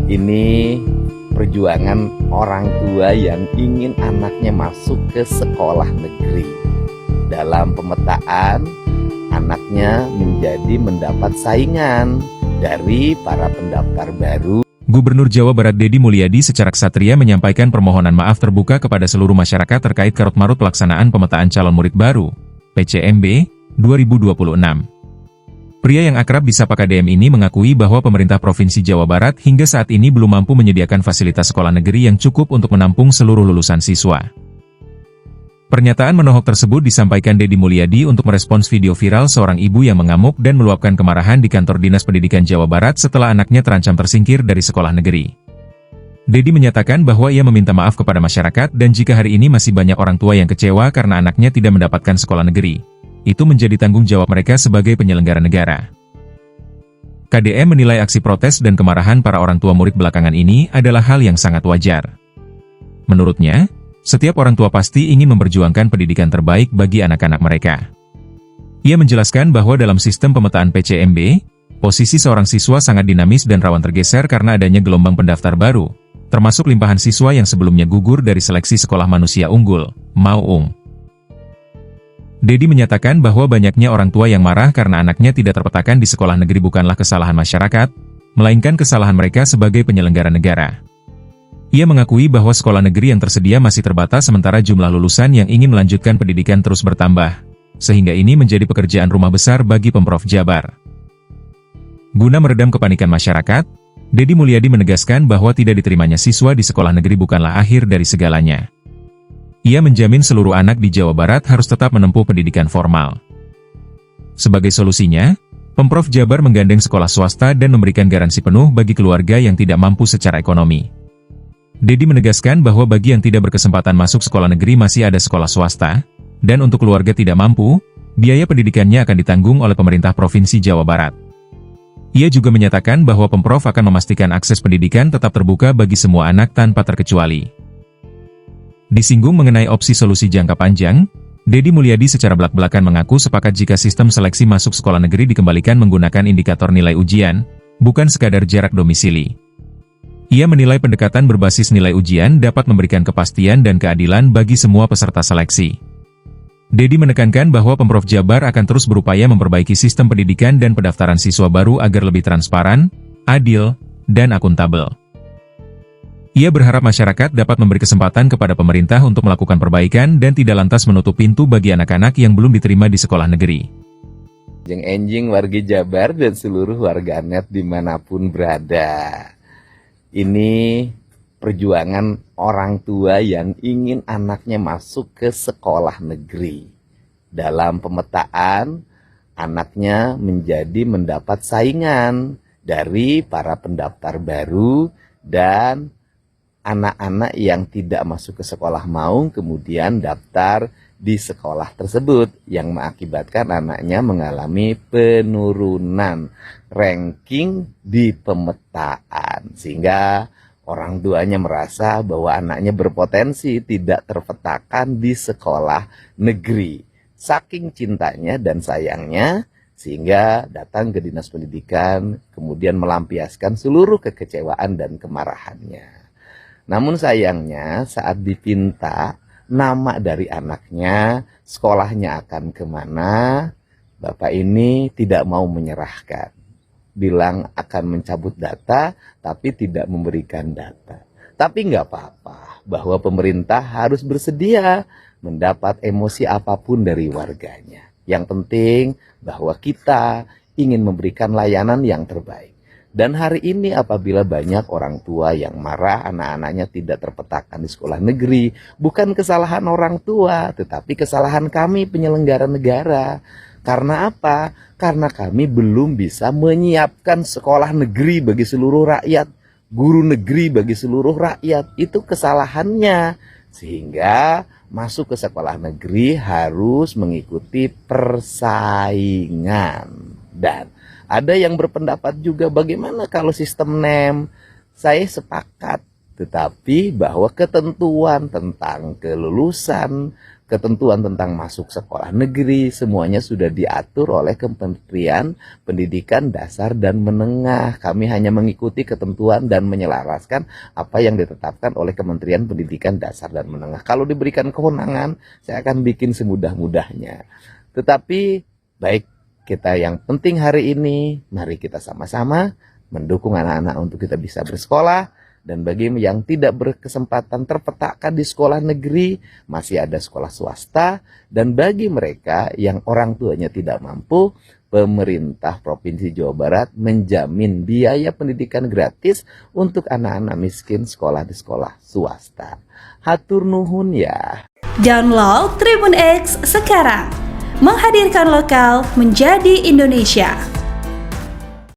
Ini perjuangan orang tua yang ingin anaknya masuk ke sekolah negeri. Dalam pemetaan, anaknya mendapat saingan dari para pendaftar baru. Gubernur Jawa Barat Deddy Mulyadi secara ksatria menyampaikan permohonan maaf terbuka kepada seluruh masyarakat terkait carut-marut pelaksanaan pemetaan calon murid baru, PCMB, 2026. Pria yang akrab disapa KDM ini mengakui bahwa pemerintah Provinsi Jawa Barat hingga saat ini belum mampu menyediakan fasilitas sekolah negeri yang cukup untuk menampung seluruh lulusan siswa. Pernyataan menohok tersebut disampaikan Deddy Mulyadi untuk merespons video viral seorang ibu yang mengamuk dan meluapkan kemarahan di kantor Dinas Pendidikan Jawa Barat setelah anaknya terancam tersingkir dari sekolah negeri. Deddy menyatakan bahwa ia meminta maaf kepada masyarakat dan jika hari ini masih banyak orang tua yang kecewa karena anaknya tidak mendapatkan sekolah negeri, itu menjadi tanggung jawab mereka sebagai penyelenggara negara. KDM menilai aksi protes dan kemarahan para orang tua murid belakangan ini adalah hal yang sangat wajar. Menurutnya, setiap orang tua pasti ingin memperjuangkan pendidikan terbaik bagi anak-anak mereka. Ia menjelaskan bahwa dalam sistem pemetaan PCMB, posisi seorang siswa sangat dinamis dan rawan tergeser karena adanya gelombang pendaftar baru, termasuk limpahan siswa yang sebelumnya gugur dari seleksi sekolah manusia unggul, MAUUM. Deddy menyatakan bahwa banyaknya orang tua yang marah karena anaknya tidak terpetakan di sekolah negeri bukanlah kesalahan masyarakat, melainkan kesalahan mereka sebagai penyelenggara negara. Ia mengakui bahwa sekolah negeri yang tersedia masih terbatas sementara jumlah lulusan yang ingin melanjutkan pendidikan terus bertambah, sehingga ini menjadi pekerjaan rumah besar bagi Pemprov Jabar. Guna meredam kepanikan masyarakat, Deddy Mulyadi menegaskan bahwa tidak diterimanya siswa di sekolah negeri bukanlah akhir dari segalanya. Ia menjamin seluruh anak di Jawa Barat harus tetap menempuh pendidikan formal. Sebagai solusinya, Pemprov Jabar menggandeng sekolah swasta dan memberikan garansi penuh bagi keluarga yang tidak mampu secara ekonomi. Deddy menegaskan bahwa bagi yang tidak berkesempatan masuk sekolah negeri masih ada sekolah swasta, dan untuk keluarga tidak mampu, biaya pendidikannya akan ditanggung oleh pemerintah Provinsi Jawa Barat. Ia juga menyatakan bahwa Pemprov akan memastikan akses pendidikan tetap terbuka bagi semua anak tanpa terkecuali. Disinggung mengenai opsi solusi jangka panjang, Deddy Mulyadi secara belak-belakan mengaku sepakat jika sistem seleksi masuk sekolah negeri dikembalikan menggunakan indikator nilai ujian, bukan sekadar jarak domisili. Ia menilai pendekatan berbasis nilai ujian dapat memberikan kepastian dan keadilan bagi semua peserta seleksi. Deddy menekankan bahwa Pemprov Jabar akan terus berupaya memperbaiki sistem pendidikan dan pendaftaran siswa baru agar lebih transparan, adil, dan akuntabel. Ia berharap masyarakat dapat memberi kesempatan kepada pemerintah untuk melakukan perbaikan dan tidak lantas menutup pintu bagi anak-anak yang belum diterima di sekolah negeri. Enjing warga Jabar dan seluruh warganet dimanapun berada. Ini perjuangan orang tua yang ingin anaknya masuk ke sekolah negeri. Dalam pemetaan, anaknya mendapat saingan dari para pendaftar baru dan anak-anak yang tidak masuk ke sekolah maung kemudian daftar di sekolah tersebut yang mengakibatkan anaknya mengalami penurunan ranking di pemetaan sehingga orang tuanya merasa bahwa anaknya berpotensi tidak terpetakan di sekolah negeri. Saking cintanya dan sayangnya sehingga datang ke Dinas Pendidikan kemudian melampiaskan seluruh kekecewaan dan kemarahannya. Namun sayangnya saat dipinta nama dari anaknya, sekolahnya akan kemana, bapak ini tidak mau menyerahkan. Bilang akan mencabut data, tapi tidak memberikan data. Tapi nggak apa-apa, bahwa pemerintah harus bersedia mendapat emosi apapun dari warganya. Yang penting bahwa kita ingin memberikan layanan yang terbaik. Dan hari ini apabila banyak orang tua yang marah anak-anaknya tidak terpetakan di sekolah negeri, bukan kesalahan orang tua, tetapi kesalahan kami penyelenggara negara. Karena apa? Karena kami belum bisa menyiapkan sekolah negeri bagi seluruh rakyat, guru negeri bagi seluruh rakyat. Itu kesalahannya. Sehingga masuk ke sekolah negeri harus mengikuti persaingan. Dan ada yang berpendapat juga bagaimana kalau sistem NEM. Saya sepakat tetapi bahwa ketentuan tentang kelulusan, ketentuan tentang masuk sekolah negeri, semuanya sudah diatur oleh Kementerian Pendidikan Dasar dan Menengah. Kami hanya mengikuti ketentuan dan menyelaraskan apa yang ditetapkan oleh Kementerian Pendidikan Dasar dan Menengah. Kalau diberikan kewenangan, saya akan bikin semudah-mudahnya. Tetapi baik, kita yang penting hari ini, mari kita sama-sama mendukung anak-anak untuk kita bisa bersekolah. Dan bagi yang tidak berkesempatan terpetakan di sekolah negeri, masih ada sekolah swasta. Dan bagi mereka yang orang tuanya tidak mampu, pemerintah Provinsi Jawa Barat menjamin biaya pendidikan gratis untuk anak-anak miskin sekolah di sekolah swasta. Hatur nuhun ya. Download Tribun X sekarang. Menghadirkan lokal menjadi Indonesia.